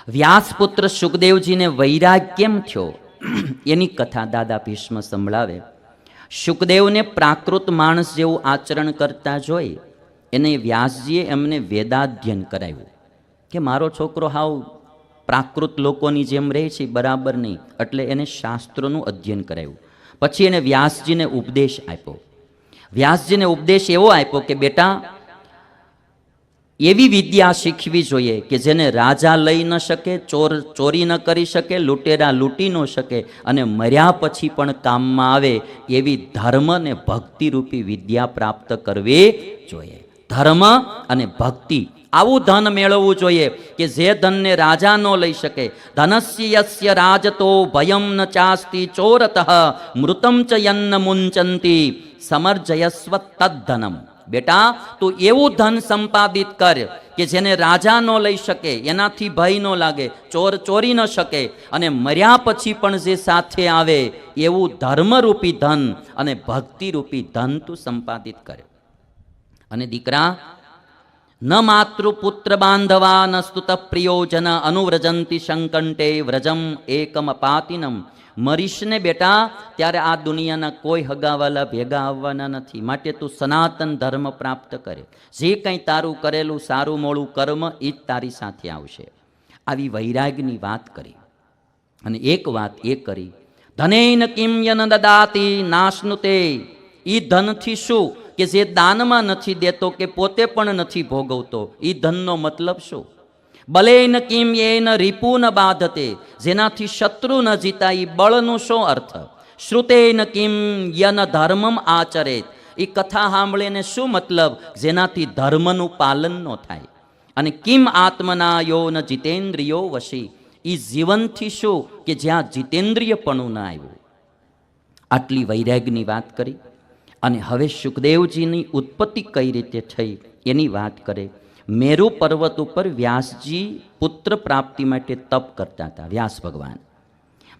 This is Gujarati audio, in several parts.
વ્યાસપુત્ર શુકદેવજીને વૈરાગ કેમ થયો એની કથા દાદા ભીષ્મ સંભળાવે. શુકદેવને પ્રાકૃત માણસ જેવું આચરણ કરતા જોઈ એને વ્યાસજીએ એમને વેદાધ્યન કરાવ્યું કે મારો છોકરો હાવ પ્રાકૃત લોકોની જેમ રહે છે બરાબર નહીં, એટલે એને શાસ્ત્રોનું અધ્યયન કરાવ્યું. પછી એને વ્યાસજીને ઉપદેશ આપ્યો. વ્યાસજીને ઉપદેશ એવો આપ્યો કે બેટા, એવી વિદ્યા શીખવી જોઈએ કે જેને રાજા લઈ ન શકે, ચોરી ન કરી શકે, લૂંટેરા લૂંટી ન શકે અને મર્યા પછી પણ કામમાં આવે એવી ધર્મ અને ભક્તિરૂપી વિદ્યા પ્રાપ્ત કરવી જોઈએ. ધર્મ અને ભક્તિ, આવું ધન મેળવવું જોઈએ કે જે ધનને રાજા ન લઈ શકે. ધનસ્ય યસ્ય રાજતો ભયમ ન ચાસ્તિ ચોરતઃ મૃતમ ચ યન્ન મુંચંતી સમર્જયસ્વ તદ્ધનમ. બેટા, તું એવું ધન સંપાદિત કર કે જેને રાજા ન લઈ શકે, એનાથી ભય ન લાગે, ચોર ચોરી ન શકે અને મર્યા પછી પણ જે સાથે આવે એવું ધર્મરૂપી ધન અને ભક્તિરૂપી ધન તું સંપાદિત કર. અને દીકરા, ન માતૃપુત્ર બાંધવા ન સ્તુત પ્રિયોજન અનુવ્રજંતી શંકંટે વ્રજમ એકમ અપાતિનમ. મરીશ ને બેટા ત્યારે આ દુનિયાના કોઈ હગાવાલા ભેગા આવવાના નથી, માટે તું સનાતન ધર્મ પ્રાપ્ત કરે. જે કંઈ તારું કરેલું સારું મોડું કર્મ એ જ તારી સાથે આવશે. આવી વૈરાગની વાત કરી. અને એક વાત એ કરી, ધનેન કિમ યન દદાતિ નાશનુતે. એ ધનથી શું કે જે દાનમાં નથી દેતો કે પોતે પણ નથી ભોગવતો, એ ધનનો મતલબ શું? બલેન કિમ યેન રિપુ ન બાધતે. જેનાથી શત્રુ ન જીતા, એ બળનો શું અર્થ? શ્રુતેન કિમ યન ધર્મમ આચરેત. એ કથા સાંભળીને શું મતલબ? જેનાથી ધર્મનું પાલન ન થાય. અને કિમ આત્મના યો ન જીતેન્દ્રિયો વશી. એ જીવનથી શું કે જ્યાં જીતેન્દ્રિયપણું ન આવ્યું. આટલી વૈરાગની વાત કરી. અને હવે શુકદેવજીની ઉત્પત્તિ કઈ રીતે થઈ એની વાત કરે. મેરુ પર્વત ઉપર વ્યાસજી પુત્ર પ્રાપ્તિ માટે તપ કરતા હતા. વ્યાસ ભગવાન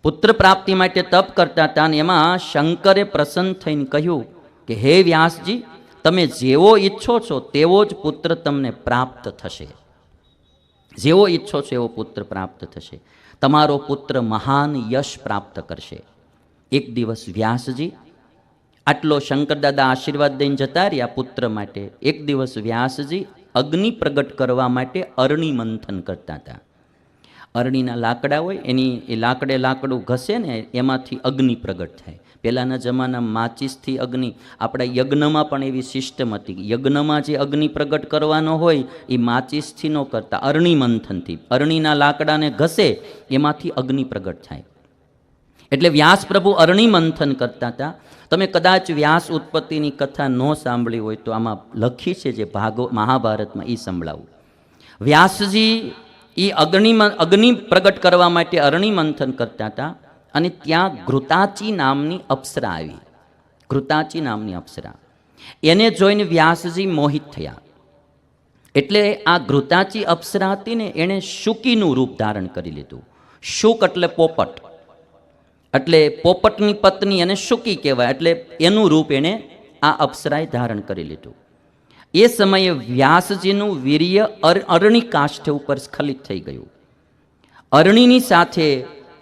પુત્ર પ્રાપ્તિ માટે તપ કરતા હતા અને એમાં શંકરે પ્રસન્ન થઈને કહ્યું કે હે વ્યાસજી, તમે જેવો ઈચ્છો છો તેવો જ પુત્ર તમને પ્રાપ્ત થશે. જેવો ઈચ્છો છો એવો પુત્ર પ્રાપ્ત થશે. તમારો પુત્ર મહાન યશ પ્રાપ્ત કરશે. એક દિવસ વ્યાસજી, આટલો શંકર દાદા આશીર્વાદ દઈને જતા રહ્યા પુત્ર માટે. એક દિવસ વ્યાસજી અગ્નિ પ્રગટ કરવા માટે અરણી મંથન કરતા હતા. અરણીના લાકડા હોય, એની એ લાકડું ઘસે ને એમાંથી અગ્નિ પ્રગટ થાય. પહેલાંના જમાનામાં માચીસથી અગ્નિ, આપણા યજ્ઞમાં પણ એવી સિસ્ટમ હતી. યજ્ઞમાં જે અગ્નિ પ્રગટ કરવાનો હોય એ માચીસથી ન કરતા, અરણી મંથનથી. અરણીના લાકડાને ઘસે એમાંથી અગ્નિ પ્રગટ થાય. એટલે વ્યાસ પ્રભુ અરણી મંથન કરતા હતા. તમે કદાચ વ્યાસ ઉત્પત્તિની કથા ન સાંભળી હોય તો આમાં લખી છે જે મહાભારતમાં, એ સંભળાવું. વ્યાસજી એ અગ્નિ પ્રગટ કરવા માટે અરણી મંથન કરતા હતા અને ત્યાં ઘૃતાચી નામની અપ્સરા આવી. ઘૃતાચી નામની અપ્સરા, એને જોઈને વ્યાસજી મોહિત થયા. એટલે આ ઘૃતાચી અપ્સરા હતી ને, એણે શુકીનું રૂપ ધારણ કરી લીધું. શુક એટલે પોપટ, એટલે પોપટની પત્ની એને શુકી કહેવાય. એટલે એનું રૂપ એણે આ અપ્સરાએ ધારણ કરી લીધું. એ સમયે વ્યાસજીનું વીર્ય અરણી કાષ્ઠ ઉપર સ્ખલિત થઈ ગયું. અરણીની સાથે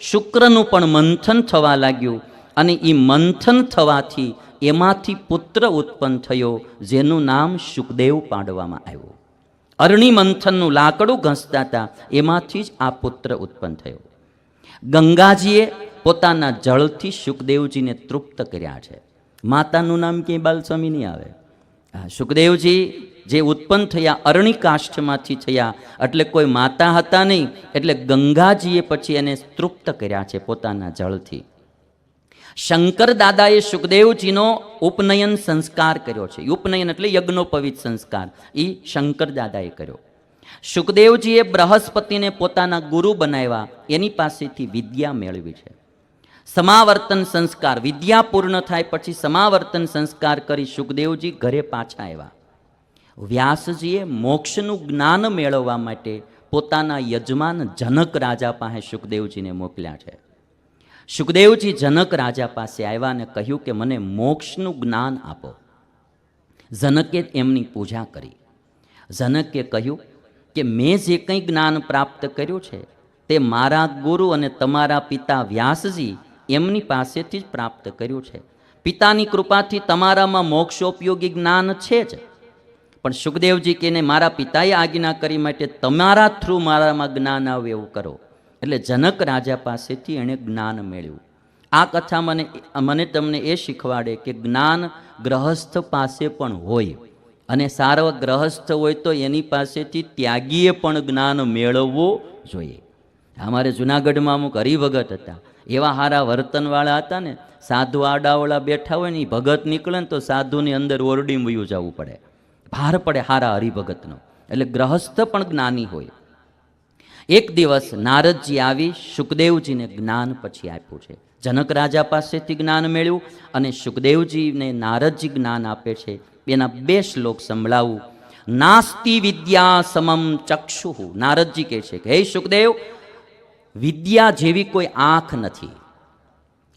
શુક્રનું પણ મંથન થવા લાગ્યું અને એ મંથન થવાથી એમાંથી પુત્ર ઉત્પન્ન થયો, જેનું નામ શુકદેવ પાડવામાં આવ્યું. અરણી મંથનનું લાકડું ઘસતા હતા, એમાંથી જ આ પુત્ર ઉત્પન્ન થયો. ગંગાજીએ પોતાના જળથી શુકદેવજીને તૃપ્ત કર્યા છે. માતાનું નામ ક્યાંય બાલસ્વામી નહીં આવે. શુકદેવજી જે ઉત્પન્ન થયા અરણી કાષ્ઠમાંથી થયા, એટલે કોઈ માતા હતા નહીં. એટલે ગંગાજીએ પછી એને તૃપ્ત કર્યા છે પોતાના જળથી. શંકર દાદાએ શુકદેવજીનો ઉપનયન સંસ્કાર કર્યો છે. ઉપનયન એટલે યજ્ઞોપવિત સંસ્કાર, એ શંકર દાદાએ કર્યો. શુકદેવજીએ બૃહસ્પતિને પોતાના ગુરુ બનાવ્યા, એની પાસેથી વિદ્યા મેળવી છે. સમાવર્તન સંસ્કાર, વિદ્યા પૂર્ણ થાય પછી સમાવર્તન સંસ્કાર કરી શુકદેવજી ઘરે પાછા આવ્યા. વ્યાસજીએ મોક્ષનું જ્ઞાન મેળવવા માટે પોતાના યજમાન જનક રાજા પાસે શુકદેવજીને મોકલ્યા છે. શુકદેવજી જનક રાજા પાસે આવ્યા અને કહ્યું કે મને મોક્ષનું જ્ઞાન આપો. જનકે એમની પૂજા કરી. જનકે કહ્યું કે મેં જે કંઈ જ્ઞાન પ્રાપ્ત કર્યું છે તે મારા ગુરુ અને તમારા પિતા વ્યાસજી એમની પાસેથી જ પ્રાપ્ત કર્યું છે. પિતાની કૃપાથી તમારામાં મોક્ષોપયોગી જ્ઞાન છે જ, પણ સુખદેવજી કે મારા પિતાએ આજ્ઞા કરી માટે તમારા થ્રુ મારામાં જ્ઞાન આવે એવું કરો. એટલે જનક રાજા પાસેથી એણે જ્ઞાન મેળવ્યું. આ કથા મને તમને એ શીખવાડે કે જ્ઞાન ગ્રહસ્થ પાસે પણ હોય, અને સારો ગ્રહસ્થ હોય તો એની પાસેથી ત્યાગીએ પણ જ્ઞાન મેળવવું જોઈએ. અમારે જુનાગઢમાં અમુક હરિભગત હતા, એવા હારા વર્તનવાળા હતા ને, સાધુ આડાવડા બેઠા હોય ને એ ભગત નીકળે ને તો સાધુની અંદર ઓરડી મૂયું જવું પડે, ભાર પડે હારા હરિભગતનો. એટલે ગ્રહસ્થ પણ જ્ઞાની હોય. એક દિવસ નારદજી આવી સુખદેવજીને જ્ઞાન પછી આપ્યું છે. જનક રાજા પાસેથી જ્ઞાન મેળવ્યું અને સુખદેવજીને નારદજી જ્ઞાન આપે છે. એના 2 શ્લોક સંભળાવું. નાસ્તિ વિદ્યા સમમ ચક્ષુઃ. નારદજી કહે છે કે હે સુખદેવ, વિદ્યા જેવી કોઈ આંખ નથી.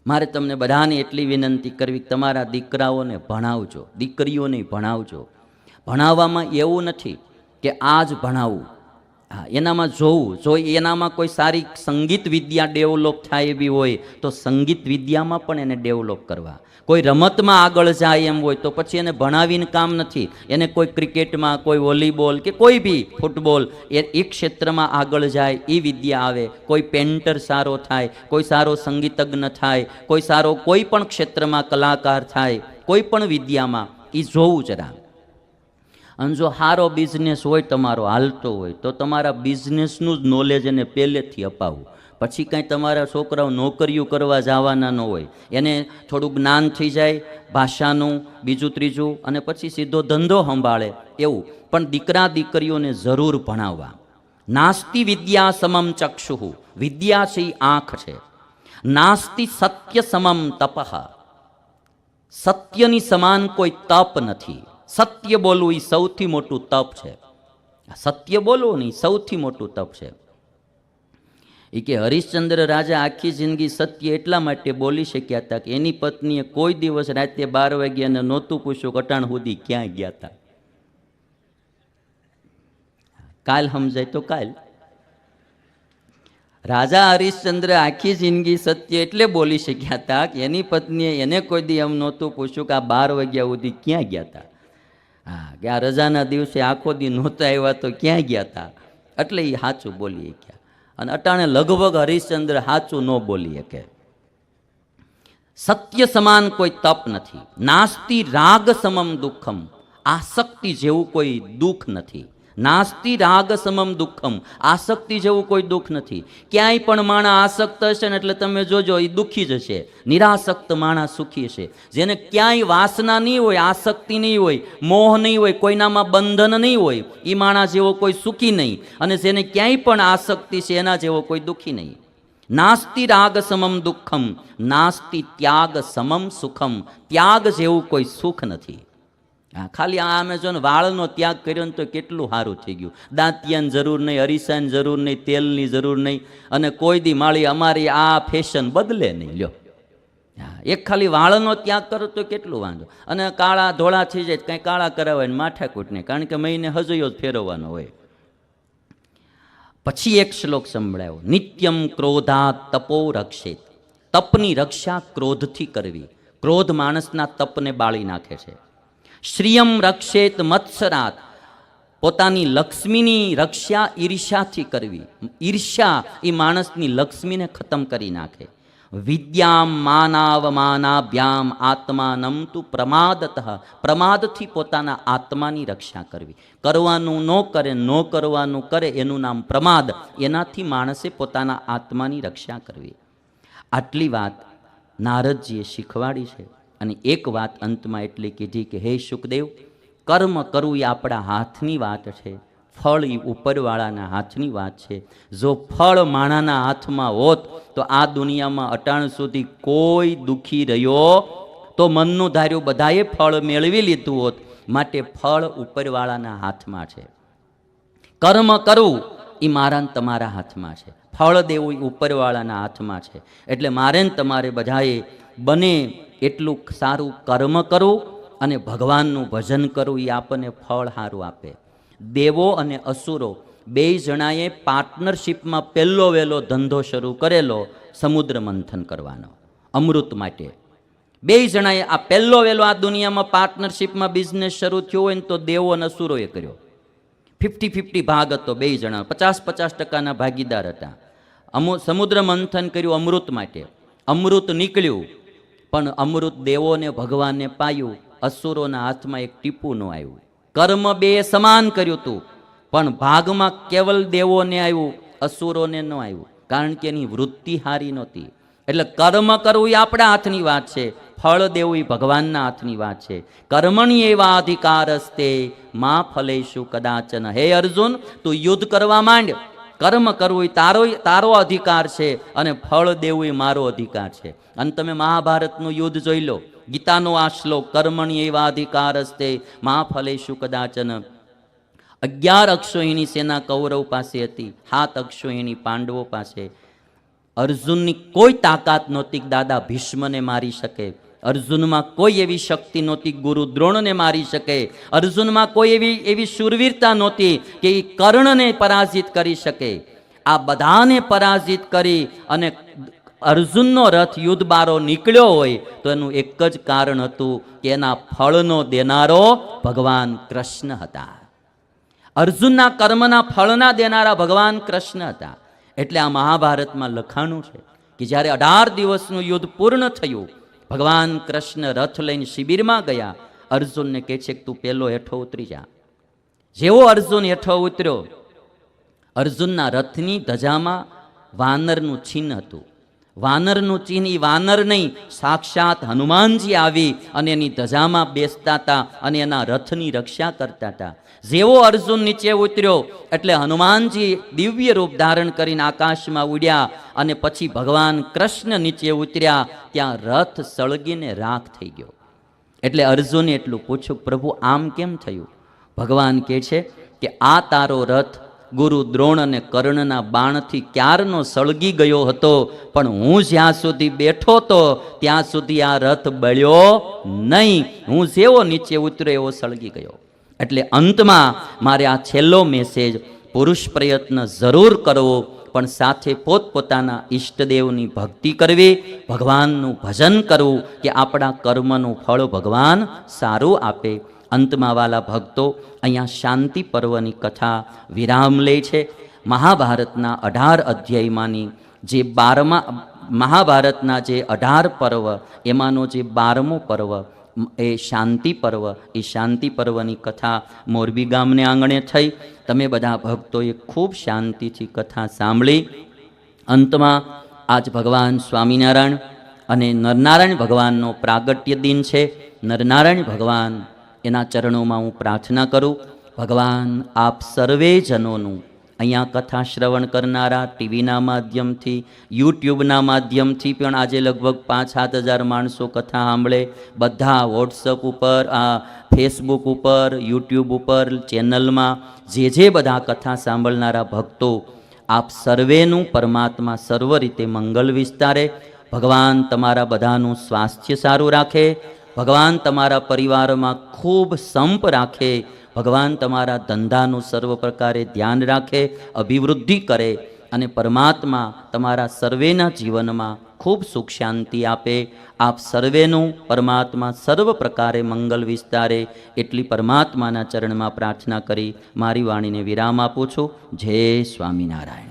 મારે તમને બધાને એટલી વિનંતી કરવી, તમારા દીકરાઓને ભણાવજો, દીકરીઓને ભણાવજો. ભણાવવામાં એવું નથી કે આ જ ભણાવવું, હા, એનામાં જોવું, જો એનામાં કોઈ સારી સંગીત વિદ્યા ડેવલપ થાય એવી હોય તો સંગીત વિદ્યામાં પણ એને ડેવલપ કરવા. કોઈ રમતમાં આગળ જાય એમ હોય તો પછી એને ભણાવીને કામ નથી. એને કોઈ ક્રિકેટમાં, કોઈ વોલીબોલ કે કોઈ બી ફૂટબોલ એ ક્ષેત્રમાં આગળ જાય એ વિદ્યા આવે. કોઈ પેન્ટર સારો થાય, કોઈ સારો સંગીતજ્ઞ થાય, કોઈ સારો કોઈ પણ ક્ષેત્રમાં કલાકાર થાય, કોઈ પણ વિદ્યામાં એ જોવું જરા. અને જો સારો બિઝનેસ હોય તમારો હાલતો હોય તો તમારા બિઝનેસનું જ નોલેજ એને પહેલેથી અપાવવું. પછી કાંઈ તમારા છોકરાઓ નોકરીઓ કરવા જવાના ન હોય, એને થોડું જ્ઞાન થઈ જાય ભાષાનું, બીજું ત્રીજું, અને પછી સીધો ધંધો સંભાળે એવું. પણ દીકરા દીકરીઓને જરૂર ભણાવવા. નાસ્તિ વિદ્યા સમમ ચક્ષુઃ. વિદ્યા છે એ આંખ છે. નાસ્તિ સત્ય સમમ તપઃ. સત્યની સમાન કોઈ તપ નથી. સત્ય બોલવું એ સૌથી મોટું તપ છે. સત્ય બોલવું નહીં સૌથી મોટું તપ છે. એ કે હરિશ્ચંદ્ર રાજા આખી જિંદગી સત્ય એટલા માટે બોલી શક્યા હતા કે એની પત્નીએ કોઈ દિવસ રાતે 12 વાગ્યાને નહોતું પૂછ્યું કટાણ સુધી ક્યાં ગયા હતા. કાલ સમજાય તો કાલ. રાજા હરિશ્ચંદ્ર આખી જિંદગી સત્ય એટલે બોલી શક્યા હતા કે એની પત્નીએ એને કોઈ દી એમ નહોતું પૂછ્યું કે આ 12 વાગ્યા સુધી ક્યાં ગયા હતા. હા, કે આ રજાના દિવસે આખો દી નહોતા આવ્યા તો ક્યાં ગયા હતા. એટલે એ સાચું બોલી શક્યા. અને અટાણે લગભગ હરિશ્ચંદ્ર સાચું ન બોલી શકે. સત્ય સમાન કોઈ તપ નથી. નાસ્તિ રાગ સમમ દુઃખમ. આસક્તિ જેવું કોઈ દુઃખ નથી. નાસ્તિ રાગ સમમ દુઃખમ. આસક્તિ જેવું કોઈ દુઃખ નથી. ક્યાંય પણ માણસ આસક્ત હશે ને એટલે તમે જોજો એ દુઃખી જ હશે. નિરાસક્ત માણસ સુખી હશે. જેને ક્યાંય વાસના નહીં હોય, આસક્તિ નહીં હોય, મોહ નહીં હોય, કોઈનામાં બંધન નહીં હોય, એ માણસ જેવો કોઈ સુખી નહીં. અને જેને ક્યાંય પણ આસક્તિ છે એના જેવો કોઈ દુઃખી નહીં. નાસ્તિ રાગ સમમ દુઃખમ. નાસ્તિ ત્યાગ સમમ સુખમ. ત્યાગ જેવું કોઈ સુખ નથી. હા, ખાલી આ અમે જો ને વાળનો ત્યાગ કર્યો ને તો કેટલું સારું થઈ ગયું. દાંતિયાની જરૂર નહીં, અરીસાની જરૂર નહીં, તેલની જરૂર નહીં, અને કોઈ દી માળી અમારી આ ફેશન બદલે નહીં. લ્યો, એક ખાલી વાળનો ત્યાગ કરો તો કેટલું વાંધો. અને કાળા ધોળા થઈ જાય કાંઈ કાળા કરાવાય ને માથાકૂટ નહીં, કારણ કે મહિને હજયો જ ફેરવવાનો હોય. પછી એક શ્લોક સંભળાયો. નિત્યમ ક્રોધાત તપો રક્ષેત. તપની રક્ષા ક્રોધથી કરવી. ક્રોધ માણસના તપને બાળી નાખે છે. શ્રિયમ રક્ષેત મત્સરાત. પોતાની લક્ષ્મીની રક્ષા ઈર્ષ્યાથી કરવી. ઈર્ષ્યા એ માણસની લક્ષ્મીને ખતમ કરી નાખે. વિદ્યામ માનાવમાનાભ્યામ આત્માનમ તુ પ્રમાદતઃ. પ્રમાદથી પોતાના આત્માની રક્ષા કરવી. કરવાનું ન કરે, ન કરવાનું કરે એનું નામ પ્રમાદ. એનાથી માણસે પોતાના આત્માની રક્ષા કરવી. આટલી વાત નારદજીએ શીખવાડી છે. અને એક વાત અંતમાં એટલી કીધી કે હે સુખદેવ, કર્મ કરવું એ આપણા હાથની વાત છે, ફળ એ ઉપરવાળાના હાથની વાત છે. જો ફળ માણાના હાથમાં હોત તો આ દુનિયામાં અટાણ સુધી કોઈ દુઃખી રહ્યો તો મનનું ધાર્યું બધાએ ફળ મેળવી લીધું હોત. માટે ફળ ઉપરવાળાના હાથમાં છે. કર્મ કરવું એ મારા ને તમારા હાથમાં છે. ફળ દેવું એ ઉપરવાળાના હાથમાં છે. એટલે મારે ને તમારે બધાએ બને એટલું સારું કર્મ કરવું અને ભગવાનનું ભજન કરવું. એ આપણને ફળ સારું આપે. દેવો અને અસુરો બે જણાએ પાર્ટનરશિપમાં પહેલો વહેલો ધંધો શરૂ કરેલો સમુદ્ર મંથન કરવાનો અમૃત માટે. બે જણાએ આ પહેલો વહેલો આ દુનિયામાં પાર્ટનરશિપમાં બિઝનેસ શરૂ થયો હોય ને તો દેવો અને અસુરોએ કર્યો. 50-50 ભાગ હતો બે જણા, 50-50% ભાગીદાર હતા. સમુદ્ર મંથન કર્યું અમૃત માટે. અમૃત નીકળ્યું પણ અમૃત દેવોને ભગવાનને પાયું, અસુરોના હાથમાં એક ટીપું ન આવ્યું. કર્મ બે સમાન કર્યું હતું પણ ભાગમાં કેવલ દેવોને આવ્યું, અસુરોને ન આવ્યું, કારણ કે એની વૃત્તિ હારી નહોતી. એટલે કર્મ કરવું એ આપણા હાથની વાત છે, ફળ દેવું એ ભગવાનના હાથની વાત છે. કર્મણી એવા અધિકારસ્તે માં ફલેશુ કદાચન. હે અર્જુન, તું યુદ્ધ કરવા માંડ. કર્મ કરવું એ તારો અધિકાર છે અને ફળ દેવું એ મારો અધિકાર છે. અને તમે મહાભારતનું યુદ્ધ જોઈ લો, ગીતાનો આ શ્લોક, કર્મણી એવા અધિકારસ્તે માં ફલેશુ કદાચન. 11 અક્ષોહિણી સેના કૌરવ પાસે હતી, 7 અક્ષોહિણી પાંડવો પાસે. અર્જુનની કોઈ તાકાત નહોતી દાદા ભીષ્મને મારી શકે. અર્જુનમાં કોઈ એવી શક્તિ નહોતી ગુરુ દ્રોણને મારી શકે. અર્જુનમાં કોઈ એવી શૂરવીરતા નહોતી કે એ કર્ણને પરાજિત કરી શકે. આ બધાને પરાજિત કરી અને અર્જુનનો રથ યુદ્ધ બારો નીકળ્યો હોય તો એનું એક જ કારણ હતું કે એના ફળનો દેનારો ભગવાન કૃષ્ણ હતા. અર્જુનના કર્મના ફળના દેનારા ભગવાન કૃષ્ણ હતા. એટલે આ મહાભારતમાં લખાણું છે કે જ્યારે 18 દિવસનું યુદ્ધ પૂર્ણ થયું, ભગવાન કૃષ્ણ રથ લઈને શિબિરમાં ગયા. અર્જુનને કહે છે કે તું પહેલો હેઠો ઉતરી જા. જેવો અર્જુન હેઠો ઉતર્યો, અર્જુનના રથની ધજામાં વાનરનું ચિહ્ન હતું. વાનરનું ચિહ્ન એ વાનર નહીં, સાક્ષાત હનુમાનજી આવી અને એની ધજામાં બેસતા હતા અને એના રથની રક્ષા કરતા હતા. જેવો અર્જુન નીચે ઉતર્યો એટલે હનુમાનજી દિવ્ય રૂપ ધારણ કરીને આકાશમાં ઉડ્યા અને પછી ભગવાન કૃષ્ણ નીચે ઉતર્યા, ત્યાં રથ સળગીને રાખ થઈ ગયો. એટલે અર્જુને એટલું પૂછ્યું, પ્રભુ આમ કેમ થયું? ભગવાન કહે છે કે આ તારો રથ ગુરુ દ્રોણ અને કર્ણના બાણથી ક્યારનો સળગી ગયો હતો, પણ હું જ્યાં સુધી બેઠો તો ત્યાં સુધી આ રથ બળ્યો નહીં. હું જેવો નીચે ઉતર્યો એવો સળગી ગયો. એટલે અંતમાં મારે આ છેલ્લો મેસેજ, પુરુષ પ્રયત્ન જરૂર કરવો પણ સાથે પોતપોતાના ઈષ્ટદેવની ભક્તિ કરવી, ભગવાનનું ભજન કરવું કે આપણા કર્મનું ફળ ભગવાન સારું આપે. અંતમાં વાલા ભક્તો, અહીંયા શાંતિ પર્વની કથા વિરામ લે છે. મહાભારતના 18 અધ્યાયમાંની જે 12મા મહાભારતના જે 18 પર્વ એમાંનો જે 12મો પર્વ એ શાંતિ પર્વ, એ શાંતિ પર્વની કથા મોરબી ગામને આંગણે થઈ. તમે બધા ભક્તોએ ખૂબ શાંતિથી કથા સાંભળી. અંતમાં આજ ભગવાન સ્વામિનારાયણ અને નરનારાયણ ભગવાનનો પ્રાગટ્ય દિન છે. નરનારાયણ ભગવાન એના ચરણોમાં હું પ્રાર્થના કરું, ભગવાન આપ સર્વે જનોનું, અહીંયા કથા શ્રવણ કરનારા ટીવીના માધ્યમથી, યુટ્યુબના માધ્યમથી પણ આજે લગભગ 5-7 હજાર માણસો કથા સાંભળે. બધા વોટ્સઅપ ઉપર, આ ફેસબુક ઉપર, યુટ્યુબ ઉપર, ચેનલમાં જે બધા કથા સાંભળનારા ભક્તો, આપ સર્વેનું પરમાત્મા સર્વ રીતે મંગલ વિસ્તારે. ભગવાન તમારા બધાનું સ્વાસ્થ્ય સારું રાખે. ભગવાન તમારા પરિવારમાં ખૂબ સંપ રાખે. ભગવાન તમારા ધંધાનું સર્વ પ્રકારે ધ્યાન રાખે, અભિવૃદ્ધિ કરે અને પરમાત્મા તમારા સર્વેના જીવનમાં ખૂબ સુખ શાંતિ આપે. આપ સર્વેનું પરમાત્મા સર્વ પ્રકારે મંગલ વિસ્તારે એટલી પરમાત્માના ચરણમાં પ્રાર્થના કરી મારી વાણીને વિરામ આપું છું. જય સ્વામિનારાયણ.